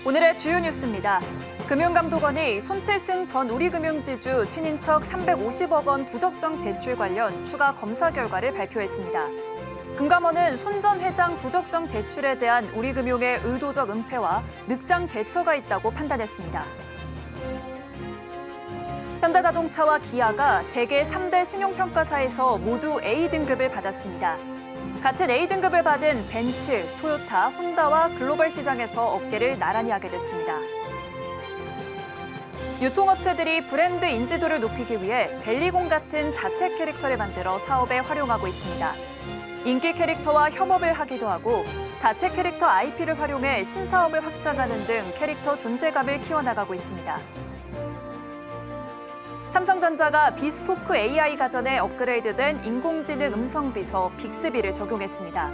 오늘의 주요 뉴스입니다. 금융감독원이 손태승 전 우리금융지주 친인척 350억 원 부적정 대출 관련 추가 검사 결과를 발표했습니다. 금감원은 손 전 회장 부적정 대출에 대한 우리금융의 의도적 은폐와 늑장 대처가 있다고 판단했습니다. 현대자동차와 기아가 세계 3대 신용평가사에서 모두 A등급을 받았습니다. 같은 A등급을 받은 벤츠, 토요타, 혼다와 글로벌 시장에서 어깨를 나란히 하게 됐습니다. 유통업체들이 브랜드 인지도를 높이기 위해 벨리곤 같은 자체 캐릭터를 만들어 사업에 활용하고 있습니다. 인기 캐릭터와 협업을 하기도 하고 자체 캐릭터 IP를 활용해 신사업을 확장하는 등 캐릭터 존재감을 키워나가고 있습니다. 삼성전자가 비스포크 AI 가전에 업그레이드된 인공지능 음성비서 빅스비를 적용했습니다.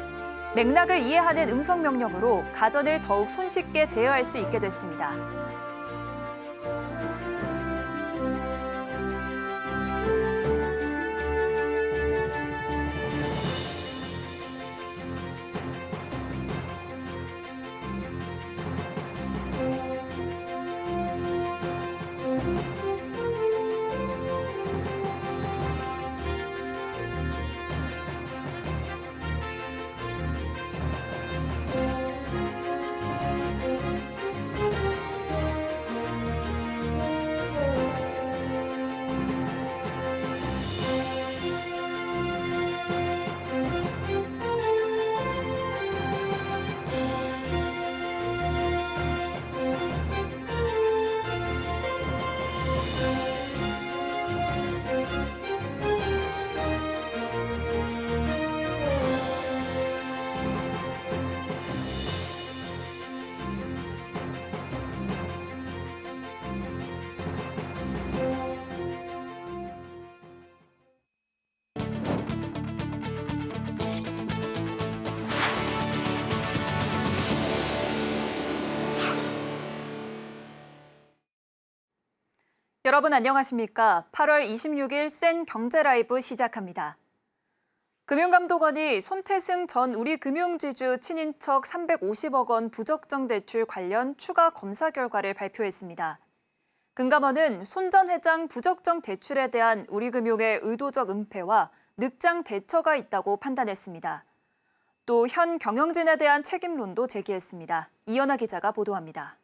맥락을 이해하는 음성 명령으로 가전을 더욱 손쉽게 제어할 수 있게 됐습니다. 여러분 안녕하십니까? 8월 26일 센 경제 라이브 시작합니다. 금융감독원이 손태승 전 우리금융지주 친인척 350억 원 부적정 대출 관련 추가 검사 결과를 발표했습니다. 금감원은 손 전 회장 부적정 대출에 대한 우리금융의 의도적 은폐와 늑장 대처가 있다고 판단했습니다. 또 현 경영진에 대한 책임론도 제기했습니다. 이연아 기자가 보도합니다.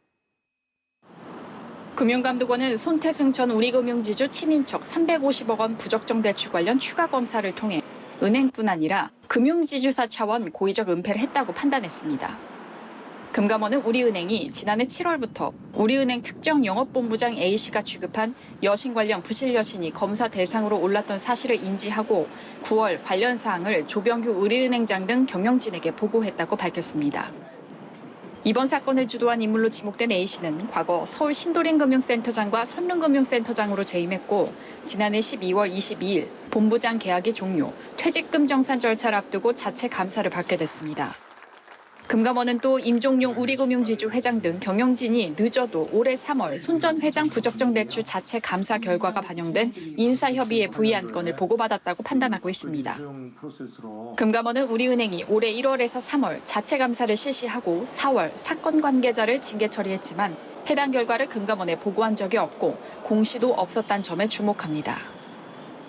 금융감독원은 손태승 전 우리금융지주 친인척 350억 원 부적정 대출 관련 추가 검사를 통해 은행뿐 아니라 금융지주사 차원 고의적 은폐를 했다고 판단했습니다. 금감원은 우리은행이 지난해 7월부터 우리은행 특정 영업본부장 A씨가 취급한 여신 관련 부실 여신이 검사 대상으로 올랐던 사실을 인지하고 9월 관련 사항을 조병규 우리은행장 등 경영진에게 보고했다고 밝혔습니다. 이번 사건을 주도한 인물로 지목된 A씨는 과거 서울 신도림금융센터장과 선릉금융센터장으로 재임했고 지난해 12월 22일 본부장 계약이 종료, 퇴직금 정산 절차를 앞두고 자체 감사를 받게 됐습니다. 금감원은 또 임종용 우리금융지주 회장 등 경영진이 늦어도 올해 3월 손 전 회장 부적정 대출 자체 감사 결과가 반영된 인사협의회 부의안건을 보고받았다고 판단하고 있습니다. 금감원은 우리은행이 올해 1월에서 3월 자체 감사를 실시하고 4월 사건 관계자를 징계 처리했지만 해당 결과를 금감원에 보고한 적이 없고 공시도 없었다는 점에 주목합니다.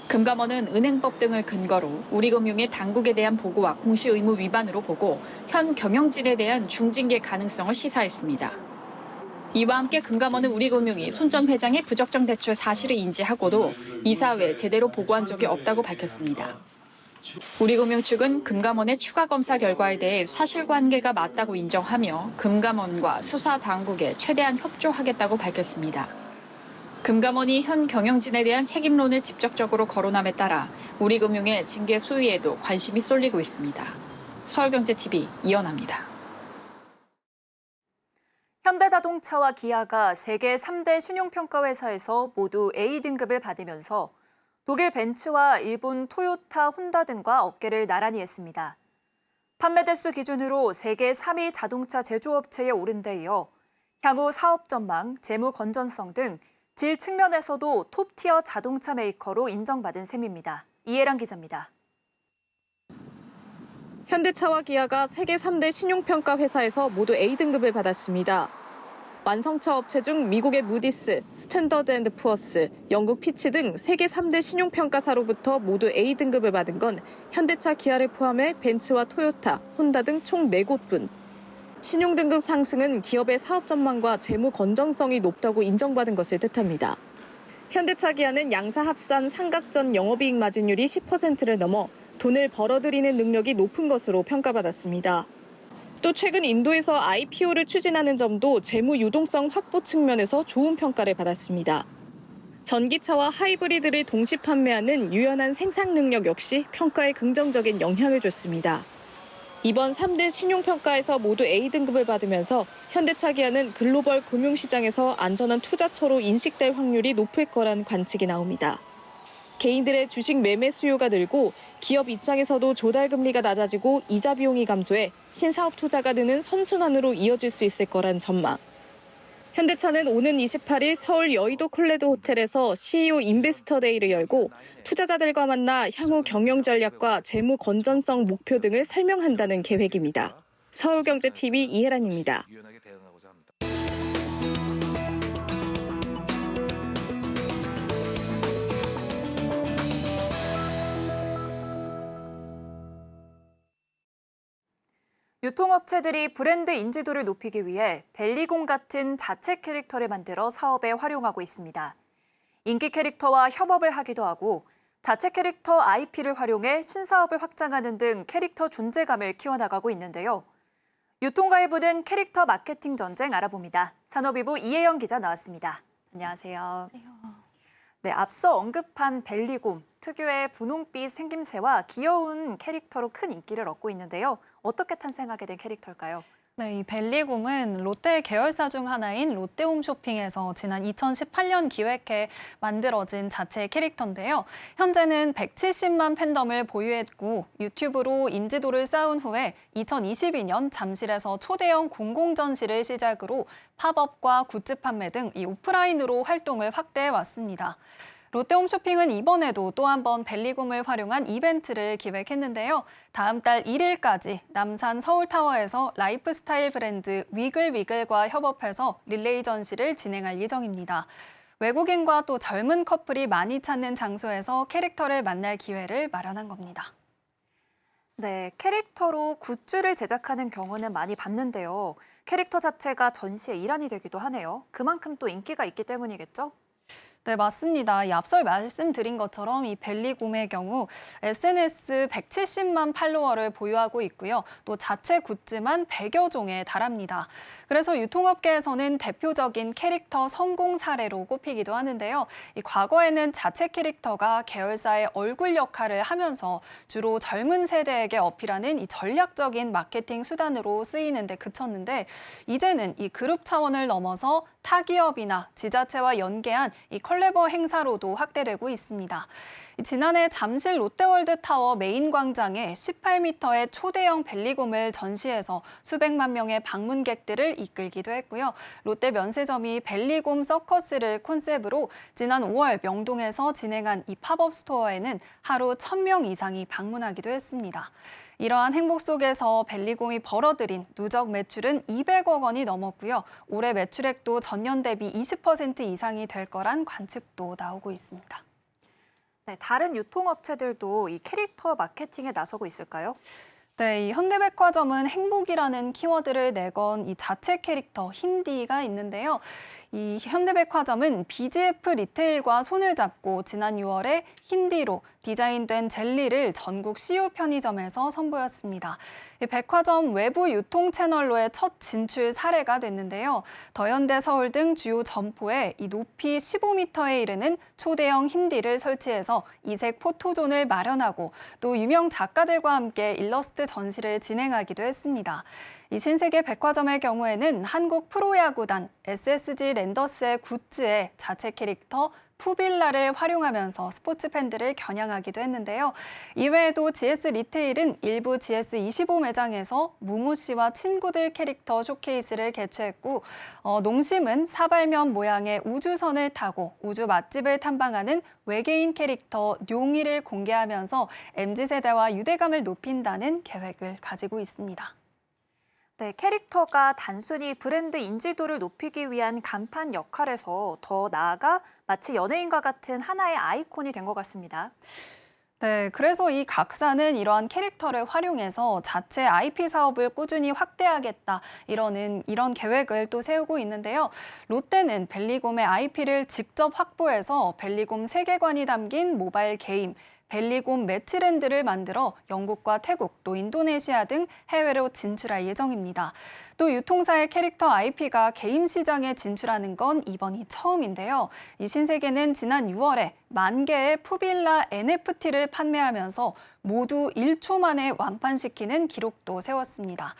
금감원은 은행법 등을 근거로 우리금융의 당국에 대한 보고와 공시 의무 위반으로 보고 현 경영진에 대한 중징계 가능성을 시사했습니다. 이와 함께 금감원은 우리금융이 손 전 회장의 부적정 대출 사실을 인지하고도 이사회에 제대로 보고한 적이 없다고 밝혔습니다. 우리금융 측은 금감원의 추가 검사 결과에 대해 사실관계가 맞다고 인정하며 금감원과 수사 당국에 최대한 협조하겠다고 밝혔습니다. 금감원이 현 경영진에 대한 책임론을 직접적으로 거론함에 따라 우리금융의 징계 수위에도 관심이 쏠리고 있습니다. 서울경제TV 이연아입니다. 현대자동차와 기아가 세계 3대 신용평가회사에서 모두 A등급을 받으면서 독일 벤츠와 일본 토요타, 혼다 등과 어깨를 나란히 했습니다. 판매 대수 기준으로 세계 3위 자동차 제조업체에 오른 데 이어 향후 사업 전망, 재무 건전성 등 질 측면에서도 톱티어 자동차 메이커로 인정받은 셈입니다. 이해란 기자입니다. 현대차와 기아가 세계 3대 신용평가 회사에서 모두 A등급을 받았습니다. 완성차 업체 중 미국의 무디스, 스탠더드 앤드 푸어스, 영국 피치 등 세계 3대 신용평가사로부터 모두 A등급을 받은 건 현대차, 기아를 포함해 벤츠와 토요타, 혼다 등 총 4곳뿐. 신용등급 상승은 기업의 사업 전망과 재무 건전성이 높다고 인정받은 것을 뜻합니다. 현대차, 기아는 양사 합산 상각전 영업이익 마진율이 10%를 넘어 돈을 벌어들이는 능력이 높은 것으로 평가받았습니다. 또 최근 인도에서 IPO를 추진하는 점도 재무 유동성 확보 측면에서 좋은 평가를 받았습니다. 전기차와 하이브리드를 동시 판매하는 유연한 생산 능력 역시 평가에 긍정적인 영향을 줬습니다. 이번 3대 신용평가에서 모두 A등급을 받으면서 현대차, 기아는 글로벌 금융시장에서 안전한 투자처로 인식될 확률이 높을 거란 관측이 나옵니다. 개인들의 주식 매매 수요가 늘고 기업 입장에서도 조달금리가 낮아지고 이자 비용이 감소해 신사업 투자가 느는 선순환으로 이어질 수 있을 거란 전망. 현대차는 오는 28일 서울 여의도 콜레드 호텔에서 CEO 인베스터 데이를 열고 투자자들과 만나 향후 경영 전략과 재무 건전성 목표 등을 설명한다는 계획입니다. 서울경제TV 이혜란입니다. 유통업체들이 브랜드 인지도를 높이기 위해 벨리곰 같은 자체 캐릭터를 만들어 사업에 활용하고 있습니다. 인기 캐릭터와 협업을 하기도 하고 자체 캐릭터 IP를 활용해 신사업을 확장하는 등 캐릭터 존재감을 키워나가고 있는데요. 유통가에 붙은 캐릭터 마케팅 전쟁 알아봅니다. 산업위부 이혜영 기자 나왔습니다. 안녕하세요. 네, 앞서 언급한 벨리곰, 특유의 분홍빛 생김새와 귀여운 캐릭터로 큰 인기를 얻고 있는데요. 어떻게 탄생하게 된 캐릭터일까요? 네, 이 벨리곰은 롯데 계열사 중 하나인 롯데홈쇼핑에서 지난 2018년 기획해 만들어진 자체 캐릭터인데요. 현재는 170만 팬덤을 보유했고 유튜브로 인지도를 쌓은 후에 2022년 잠실에서 초대형 공공전시를 시작으로 팝업과 굿즈 판매 등 이 오프라인으로 활동을 확대해 왔습니다. 롯데홈쇼핑은 이번에도 또 한 번 벨리곰을 활용한 이벤트를 기획했는데요. 다음 달 1일까지 남산 서울타워에서 라이프스타일 브랜드 위글위글과 협업해서 릴레이 전시를 진행할 예정입니다. 외국인과 또 젊은 커플이 많이 찾는 장소에서 캐릭터를 만날 기회를 마련한 겁니다. 네, 캐릭터로 굿즈를 제작하는 경우는 많이 봤는데요. 캐릭터 자체가 전시의 일환이 되기도 하네요. 그만큼 또 인기가 있기 때문이겠죠? 네, 맞습니다. 이 앞서 말씀드린 것처럼 이 벨리곰의 경우 SNS 170만 팔로워를 보유하고 있고요. 또 자체 굿즈만 100여 종에 달합니다. 그래서 유통업계에서는 대표적인 캐릭터 성공 사례로 꼽히기도 하는데요. 이 과거에는 자체 캐릭터가 계열사의 얼굴 역할을 하면서 주로 젊은 세대에게 어필하는 이 전략적인 마케팅 수단으로 쓰이는 데 그쳤는데 이제는 이 그룹 차원을 넘어서 타 기업이나 지자체와 연계한 이 컬래버 행사로도 확대되고 있습니다. 지난해 잠실 롯데월드타워 메인 광장에 18m의 초대형 벨리곰을 전시해서 수백만 명의 방문객들을 이끌기도 했고요. 롯데 면세점이 벨리곰 서커스를 콘셉트로 지난 5월 명동에서 진행한 이 팝업 스토어에는 하루 1,000명 이상이 방문하기도 했습니다. 이러한 행복 속에서 벨리곰이 벌어들인 누적 매출은 200억 원이 넘었고요. 올해 매출액도 전년 대비 20% 이상이 될 거란 관측도 나오고 있습니다. 네, 다른 유통업체들도 이 캐릭터 마케팅에 나서고 있을까요? 네, 이 현대백화점은 행복이라는 키워드를 내건 이 자체 캐릭터 힌디가 있는데요. 이 현대백화점은 BGF 리테일과 손을 잡고 지난 6월에 힌디로 디자인된 젤리를 전국 CU 편의점에서 선보였습니다. 이 백화점 외부 유통 채널로의 첫 진출 사례가 됐는데요. 더현대 서울 등 주요 점포에 이 높이 15m에 이르는 초대형 힌디를 설치해서 이색 포토존을 마련하고 또 유명 작가들과 함께 일러스트 전시를 진행하기도 했습니다. 이 신세계 백화점의 경우에는 한국 프로야구단 SSG 랜더스의 굿즈에 자체 캐릭터 푸빌라를 활용하면서 스포츠 팬들을 겨냥하기도 했는데요. 이외에도 GS 리테일은 일부 GS25 매장에서 무무 씨와 친구들 캐릭터 쇼케이스를 개최했고 농심은 사발면 모양의 우주선을 타고 우주 맛집을 탐방하는 외계인 캐릭터 룡이를 공개하면서 MZ세대와 유대감을 높인다는 계획을 가지고 있습니다. 네, 캐릭터가 단순히 브랜드 인지도를 높이기 위한 간판 역할에서 더 나아가 마치 연예인과 같은 하나의 아이콘이 된 것 같습니다. 네, 그래서 이 각사는 이러한 캐릭터를 활용해서 자체 IP 사업을 꾸준히 확대하겠다, 이런 계획을 또 세우고 있는데요. 롯데는 벨리곰의 IP를 직접 확보해서 벨리곰 세계관이 담긴 모바일 게임, 벨리곰 매치랜드를 만들어 영국과 태국, 또 인도네시아 등 해외로 진출할 예정입니다. 또 유통사의 캐릭터 IP가 게임 시장에 진출하는 건 이번이 처음인데요. 이 신세계는 지난 6월에 10,000개의 푸빌라 NFT를 판매하면서 모두 1초 만에 완판시키는 기록도 세웠습니다.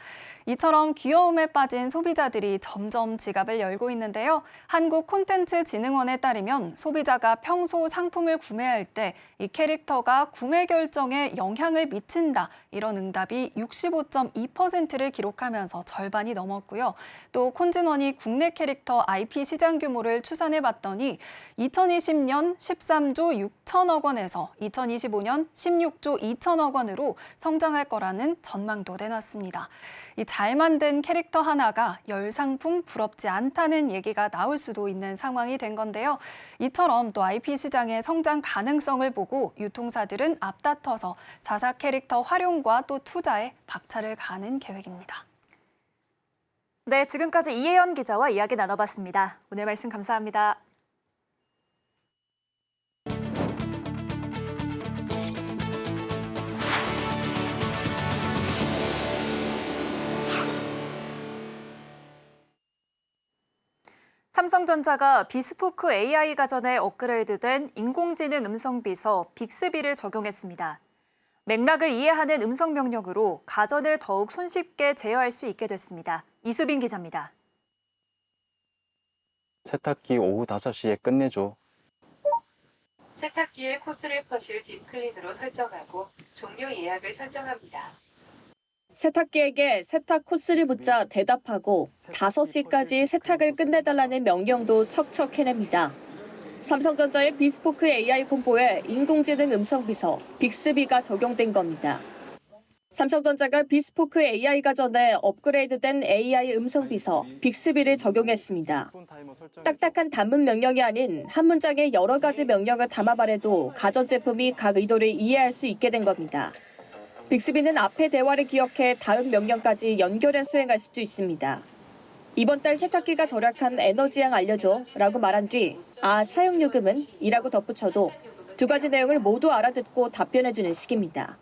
이처럼 귀여움에 빠진 소비자들이 점점 지갑을 열고 있는데요. 한국콘텐츠진흥원에 따르면 소비자가 평소 상품을 구매할 때 이 캐릭터가 구매 결정에 영향을 미친다, 이런 응답이 65.2%를 기록하면서 절반이 넘었고요. 또 콘진원이 국내 캐릭터 IP 시장 규모를 추산해 봤더니 2020년 13조 6천억 원에서 2025년 16조 2천억 원으로 성장할 거라는 전망도 내놨습니다. 이 잘 만든 캐릭터 하나가 열상품 부럽지 않다는 얘기가 나올 수도 있는 상황이 된 건데요. 이처럼 또 IP 시장의 성장 가능성을 보고 유통사들은 앞다퉈서 자사 캐릭터 활용과 또 투자에 박차를 가하는 계획입니다. 네, 지금까지 이혜연 기자와 이야기 나눠봤습니다. 오늘 말씀 감사합니다. 삼성전자가 비스포크 AI 가전에 업그레이드된 인공지능 음성 비서 빅스비를 적용했습니다. 맥락을 이해하는 음성 명령으로 가전을 더욱 손쉽게 제어할 수 있게 됐습니다. 이수빈 기자입니다. 세탁기 오후 5시에 끝내줘. 세탁기의 코스를 퍼실 딥클린으로 설정하고 종료 예약을 설정합니다. 세탁기에게 세탁 코스를 묻자 대답하고 5시까지 세탁을 끝내달라는 명령도 척척 해냅니다. 삼성전자의 비스포크 AI 콤보에 인공지능 음성 비서 빅스비가 적용된 겁니다. 삼성전자가 비스포크 AI 가전에 업그레이드된 AI 음성 비서 빅스비를 적용했습니다. 딱딱한 단문 명령이 아닌 한 문장에 여러 가지 명령을 담아 말해도 가전제품이 각 의도를 이해할 수 있게 된 겁니다. 빅스비는 앞의 대화를 기억해 다음 명령까지 연결해 수행할 수도 있습니다. 이번 달 세탁기가 절약한 에너지양 알려줘 라고 말한 뒤 사용요금은? 이라고 덧붙여도 두 가지 내용을 모두 알아듣고 답변해주는 식입니다.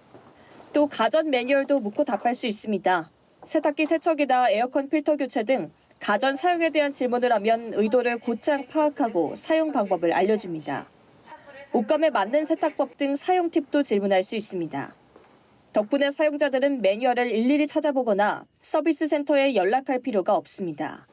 또 가전 매뉴얼도 묻고 답할 수 있습니다. 세탁기 세척이나 에어컨 필터 교체 등 가전 사용에 대한 질문을 하면 의도를 곧장 파악하고 사용 방법을 알려줍니다. 옷감에 맞는 세탁법 등 사용 팁도 질문할 수 있습니다. 덕분에 사용자들은 매뉴얼을 일일이 찾아보거나 서비스 센터에 연락할 필요가 없습니다.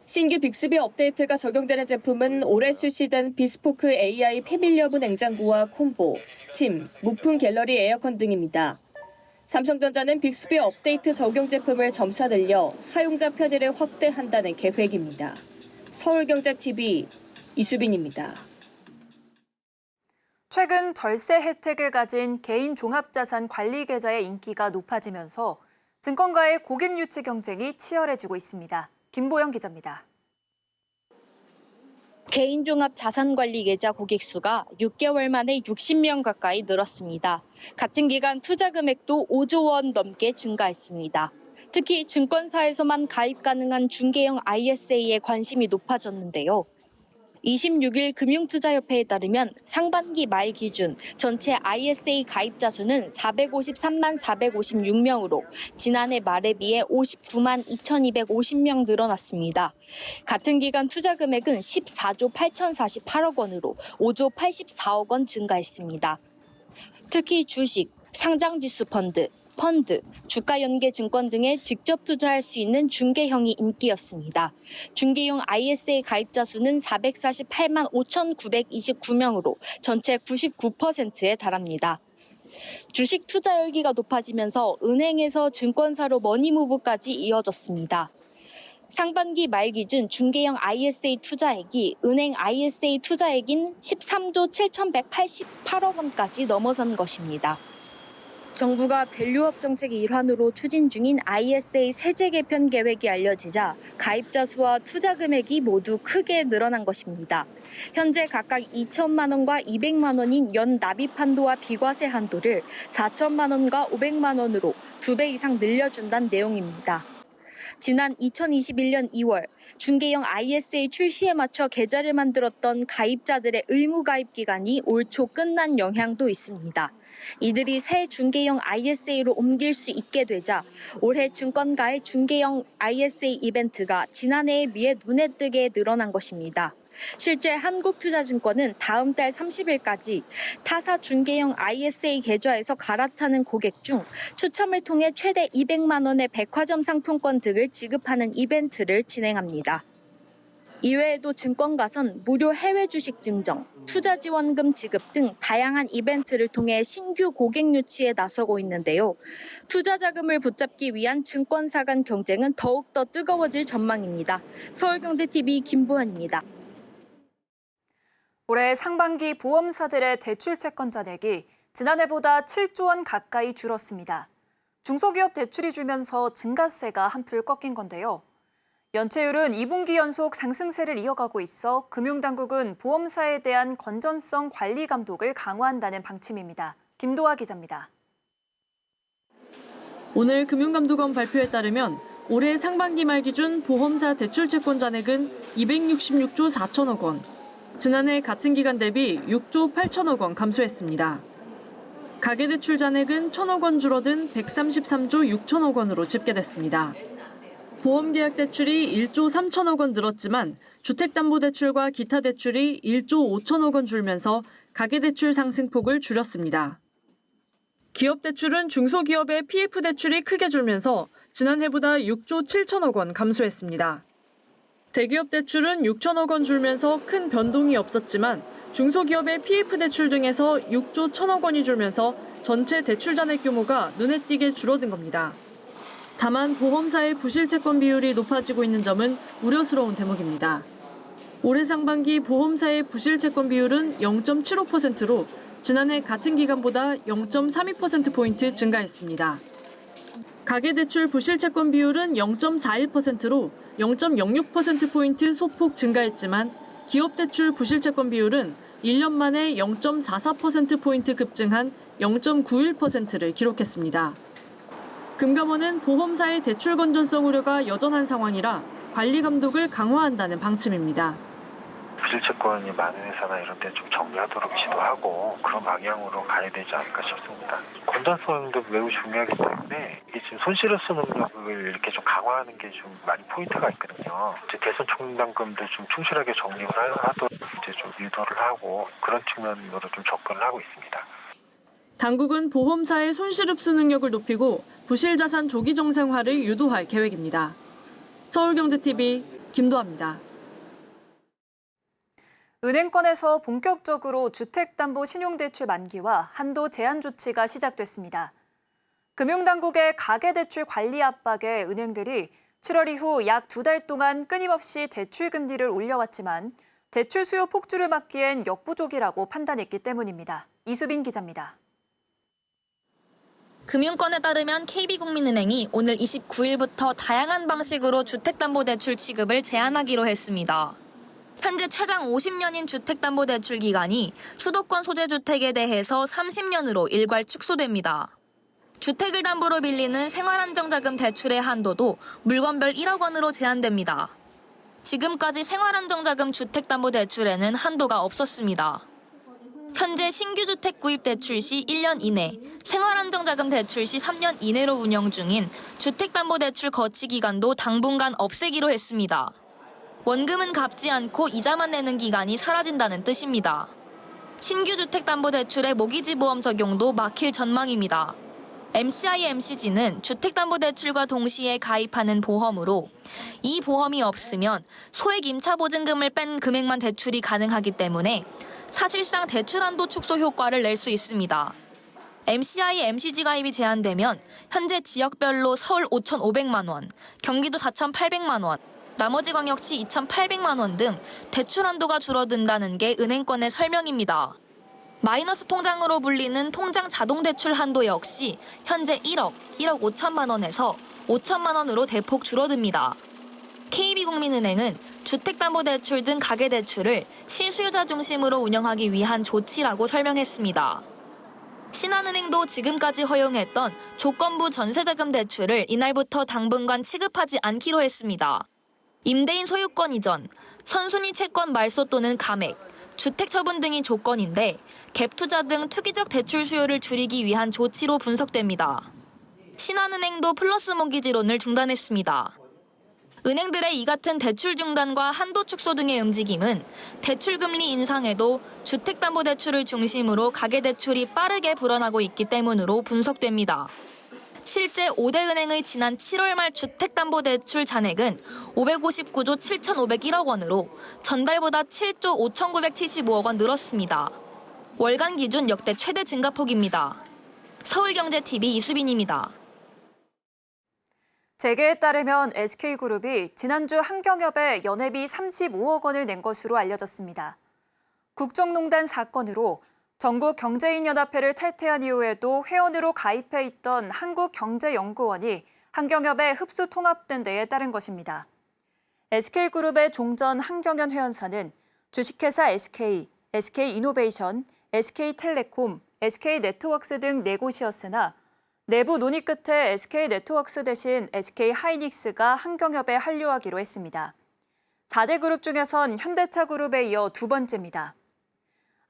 신규 빅스비 업데이트가 적용되는 제품은 올해 출시된 비스포크 AI 패밀리어브 냉장고와 콤보, 스팀, 무풍 갤러리 에어컨 등입니다. 삼성전자는 빅스비 업데이트 적용 제품을 점차 늘려 사용자 편의를 확대한다는 계획입니다. 서울경제TV 이수빈입니다. 최근 절세 혜택을 가진 개인 종합자산 관리 계좌의 인기가 높아지면서 증권가의 고객 유치 경쟁이 치열해지고 있습니다. 김보영 기자입니다. 개인 종합 자산관리 계좌 고객 수가 6개월 만에 60명 가까이 늘었습니다. 같은 기간 투자 금액도 5조 원 넘게 증가했습니다. 특히 증권사에서만 가입 가능한 중개형 ISA에 관심이 높아졌는데요. 26일 금융투자협회에 따르면 상반기 말 기준 전체 ISA 가입자 수는 453만 456명으로 지난해 말에 비해 59만 2,250명 늘어났습니다. 같은 기간 투자 금액은 14조 8,048억 원으로 5조 84억 원 증가했습니다. 특히 주식, 상장지수 펀드, 주가 연계 증권 등에 직접 투자할 수 있는 중개형이 인기였습니다. 중개형 ISA 가입자 수는 448만 5,929명으로 전체 99%에 달합니다. 주식 투자 열기가 높아지면서 은행에서 증권사로 머니무브까지 이어졌습니다. 상반기 말 기준 중개형 ISA 투자액이 은행 ISA 투자액인 13조 7,188억 원까지 넘어선 것입니다. 정부가 밸류업 정책의 일환으로 추진 중인 ISA 세제 개편 계획이 알려지자 가입자 수와 투자 금액이 모두 크게 늘어난 것입니다. 현재 각각 2천만 원과 200만 원인 연 납입 한도와 비과세 한도를 4천만 원과 500만 원으로 2배 이상 늘려준다는 내용입니다. 지난 2021년 2월 중개형 ISA 출시에 맞춰 계좌를 만들었던 가입자들의 의무 가입 기간이 올 초 끝난 영향도 있습니다. 이들이 새 중개형 ISA로 옮길 수 있게 되자 올해 증권가의 중개형 ISA 이벤트가 지난해에 비해 눈에 띄게 늘어난 것입니다. 실제 한국투자증권은 다음 달 30일까지 타사 중개형 ISA 계좌에서 갈아타는 고객 중 추첨을 통해 최대 200만 원의 백화점 상품권 등을 지급하는 이벤트를 진행합니다. 이외에도 증권가선 무료 해외 주식 증정, 투자 지원금 지급 등 다양한 이벤트를 통해 신규 고객 유치에 나서고 있는데요. 투자 자금을 붙잡기 위한 증권사 간 경쟁은 더욱더 뜨거워질 전망입니다. 서울경제TV 김보현입니다. 올해 상반기 보험사들의 대출 채권 잔액이 지난해보다 7조 원 가까이 줄었습니다. 중소기업 대출이 줄면서 증가세가 한풀 꺾인 건데요. 연체율은 2분기 연속 상승세를 이어가고 있어 금융당국은 보험사에 대한 건전성 관리 감독을 강화한다는 방침입니다. 김도하 기자입니다. 오늘 금융감독원 발표에 따르면 올해 상반기 말 기준 보험사 대출 채권 잔액은 266조 4천억 원, 지난해 같은 기간 대비 6조 8천억 원 감소했습니다. 가계대출 잔액은 1천억 원 줄어든 133조 6천억 원으로 집계됐습니다. 보험계약 대출이 1조 3천억 원 늘었지만 주택담보대출과 기타 대출이 1조 5천억 원 줄면서 가계대출 상승폭을 줄였습니다. 기업대출은 중소기업의 PF대출이 크게 줄면서 지난해보다 6조 7천억 원 감소했습니다. 대기업 대출은 6천억 원 줄면서 큰 변동이 없었지만 중소기업의 PF대출 등에서 6조 1천억 원이 줄면서 전체 대출 잔액 규모가 눈에 띄게 줄어든 겁니다. 다만 보험사의 부실채권 비율이 높아지고 있는 점은 우려스러운 대목입니다. 올해 상반기 보험사의 부실채권 비율은 0.75%로 지난해 같은 기간보다 0.32%포인트 증가했습니다. 가계대출 부실채권 비율은 0.41%로 0.06%포인트 소폭 증가했지만 기업대출 부실채권 비율은 1년 만에 0.44%포인트 급증한 0.91%를 기록했습니다. 금감원은 보험사의 대출 건전성 우려가 여전한 상황이라 관리 감독을 강화한다는 방침입니다. 부실채권이 많은 회사나 이런 데 좀 정리하도록 지도하고 그런 방향으로 가야 되지 않을까 싶습니다. 건전성도 매우 중요하기 때문에 이게 지금 손실업소 능력을 이렇게 좀 강화하는 게 좀 많이 포인트가 있거든요. 이제 대손 충당금도 좀 충실하게 적립을 하도록 이제 좀 유도를 하고 그런 측면으로 좀 접근을 하고 있습니다. 당국은 보험사의 손실흡수 능력을 높이고 부실자산 조기 정상화를 유도할 계획입니다. 서울경제TV 김도하입니다. 은행권에서 본격적으로 주택담보신용대출 만기와 한도 제한 조치가 시작됐습니다. 금융당국의 가계대출 관리 압박에 은행들이 7월 이후 약 2달 동안 끊임없이 대출 금리를 올려왔지만 대출 수요 폭주를 막기엔 역부족이라고 판단했기 때문입니다. 이수빈 기자입니다. 금융권에 따르면 KB국민은행이 오늘 29일부터 다양한 방식으로 주택담보대출 취급을 제한하기로 했습니다. 현재 최장 50년인 주택담보대출 기간이 수도권 소재주택에 대해서 30년으로 일괄 축소됩니다. 주택을 담보로 빌리는 생활안정자금 대출의 한도도 물건별 1억 원으로 제한됩니다. 지금까지 생활안정자금 주택담보대출에는 한도가 없었습니다. 현재 신규 주택 구입 대출 시 1년 이내, 생활안정자금 대출 시 3년 이내로 운영 중인 주택담보대출 거치 기간도 당분간 없애기로 했습니다. 원금은 갚지 않고 이자만 내는 기간이 사라진다는 뜻입니다. 신규 주택담보대출의 모기지보험 적용도 막힐 전망입니다. MCI, MCG는 주택담보대출과 동시에 가입하는 보험으로 이 보험이 없으면 소액 임차보증금을 뺀 금액만 대출이 가능하기 때문에 사실상 대출 한도 축소 효과를 낼 수 있습니다. MCI, MCG 가입이 제한되면 현재 지역별로 서울 5,500만 원, 경기도 4,800만 원, 나머지 광역시 2,800만 원 등 대출 한도가 줄어든다는 게 은행권의 설명입니다. 마이너스 통장으로 불리는 통장 자동대출 한도 역시 현재 1억 5천만 원에서 5천만 원으로 대폭 줄어듭니다. KB국민은행은 주택담보대출 등 가계대출을 실수요자 중심으로 운영하기 위한 조치라고 설명했습니다. 신한은행도 지금까지 허용했던 조건부 전세자금 대출을 이날부터 당분간 취급하지 않기로 했습니다. 임대인 소유권 이전, 선순위 채권 말소 또는 감액, 주택 처분 등이 조건인데 갭 투자 등 투기적 대출 수요를 줄이기 위한 조치로 분석됩니다. 신한은행도 플러스 모기지론을 중단했습니다. 은행들의 이 같은 대출 중단과 한도 축소 등의 움직임은 대출 금리 인상에도 주택담보대출을 중심으로 가계대출이 빠르게 불어나고 있기 때문으로 분석됩니다. 실제 5대 은행의 지난 7월 말 주택담보대출 잔액은 559조 7,501억 원으로 전달보다 7조 5,975억 원 늘었습니다. 월간 기준 역대 최대 증가폭입니다. 서울경제TV 이수빈입니다. 재계에 따르면 SK그룹이 지난주 한경협에 연회비 35억 원을 낸 것으로 알려졌습니다. 국정농단 사건으로 전국경제인연합회를 탈퇴한 이후에도 회원으로 가입해 있던 한국경제연구원이 한경협에 흡수 통합된 데에 따른 것입니다. SK그룹의 종전 한경연 회원사는 주식회사 SK, SK이노베이션, SK텔레콤, SK네트워크스 등 4곳이었으나 내부 논의 끝에 SK네트워크스 대신 SK하이닉스가 한경협에 합류하기로 했습니다. 4대 그룹 중에선 현대차그룹에 이어 두 번째입니다.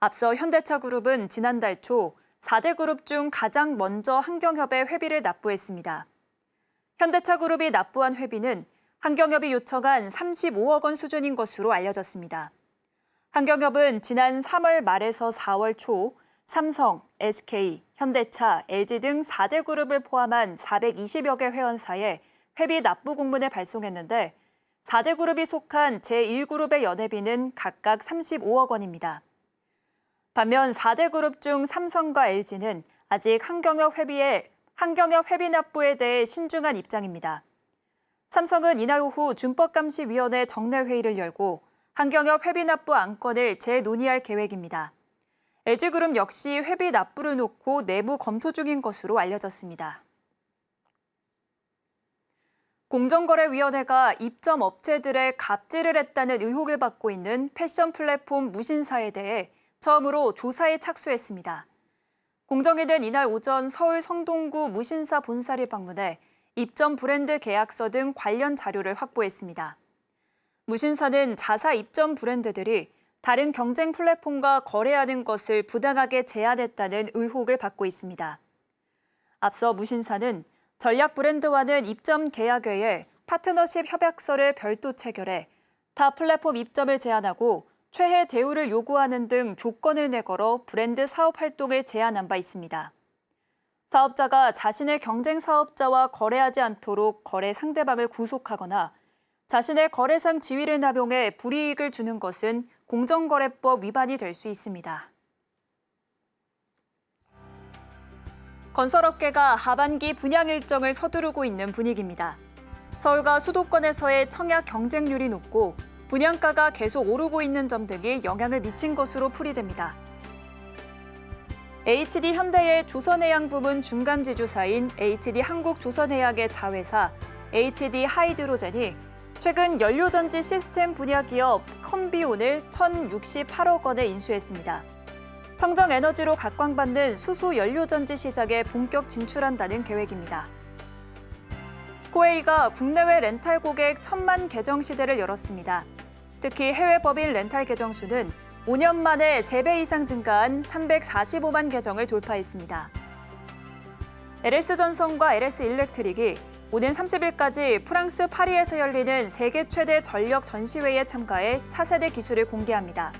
앞서 현대차그룹은 지난달 초 4대 그룹 중 가장 먼저 한경협에 회비를 납부했습니다. 현대차그룹이 납부한 회비는 한경협이 요청한 35억 원 수준인 것으로 알려졌습니다. 한경협은 지난 3월 말에서 4월 초 삼성, SK, 현대차, LG 등 4대 그룹을 포함한 420여 개 회원사에 회비 납부 공문을 발송했는데 4대 그룹이 속한 제1그룹의 연회비는 각각 35억 원입니다. 반면 4대 그룹 중 삼성과 LG는 아직 한경협 회비 납부에 대해 신중한 입장입니다. 삼성은 이날 오후 준법감시위원회 정례회의를 열고 한경협 회비 납부 안건을 재논의할 계획입니다. LG그룹 역시 회비 납부를 놓고 내부 검토 중인 것으로 알려졌습니다. 공정거래위원회가 입점 업체들의 갑질을 했다는 의혹을 받고 있는 패션 플랫폼 무신사에 대해 처음으로 조사에 착수했습니다. 공정위는 이날 오전 서울 성동구 무신사 본사를 방문해 입점 브랜드 계약서 등 관련 자료를 확보했습니다. 무신사는 자사 입점 브랜드들이 다른 경쟁 플랫폼과 거래하는 것을 부당하게 제한했다는 의혹을 받고 있습니다. 앞서 무신사는 전략 브랜드와는 입점 계약 외에 파트너십 협약서를 별도 체결해 타 플랫폼 입점을 제한하고 최혜 대우를 요구하는 등 조건을 내걸어 브랜드 사업 활동을 제한한 바 있습니다. 사업자가 자신의 경쟁 사업자와 거래하지 않도록 거래 상대방을 구속하거나 자신의 거래상 지위를 남용해 불이익을 주는 것은 공정거래법 위반이 될 수 있습니다. 건설업계가 하반기 분양 일정을 서두르고 있는 분위기입니다. 서울과 수도권에서의 청약 경쟁률이 높고 분양가가 계속 오르고 있는 점 등이 영향을 미친 것으로 풀이됩니다. HD 현대의 조선해양 부문 중간 지주사인 HD 한국조선해양의 자회사 HD 하이드로젠이 최근 연료전지 시스템 분야 기업 컴비온을 1,068억 원에 인수했습니다. 청정에너지로 각광받는 수소 연료전지 시장에 본격 진출한다는 계획입니다. 코웨이가 국내외 렌탈 고객 1,000만 계정 시대를 열었습니다. 특히 해외 법인 렌탈 계정 수는 5년 만에 3배 이상 증가한 345만 계정을 돌파했습니다. LS전선과 LS일렉트릭이 오는 30일까지 프랑스 파리에서 열리는 세계 최대 전력 전시회에 참가해 차세대 기술을 공개합니다.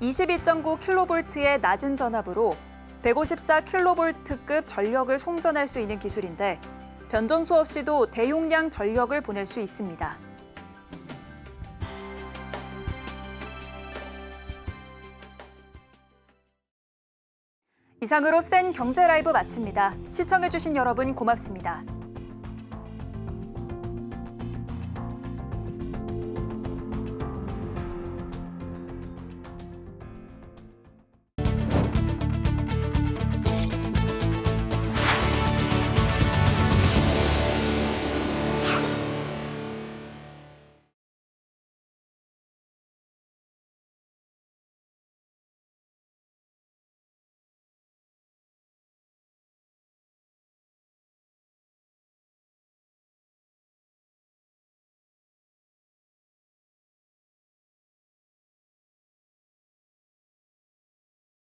22.9kV의 낮은 전압으로 154kV급 전력을 송전할 수 있는 기술인데 변전소 없이도 대용량 전력을 보낼 수 있습니다. 이상으로 센 경제 라이브 마칩니다. 시청해주신 여러분 고맙습니다.